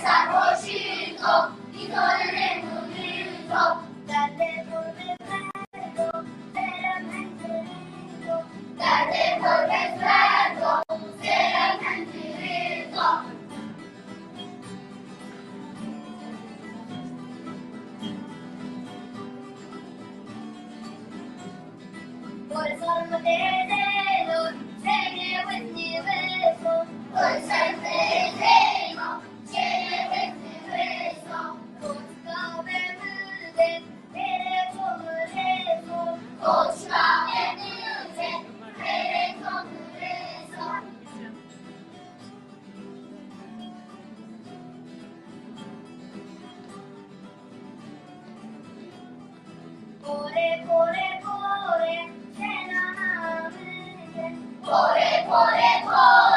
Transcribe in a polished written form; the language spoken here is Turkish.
sarò hito, hito nêmunıto, derdê Pore werdo, zerê hencirito, derdê Pore werdo, zerê hencirito. Pore sarma dezeno, zerê remne, pore sarma dezeno, zerê remne, koçka bemüde, pere konureso, koçka bemüde, pere konureso. Pore pore pore, senanamıde, pore pore pore.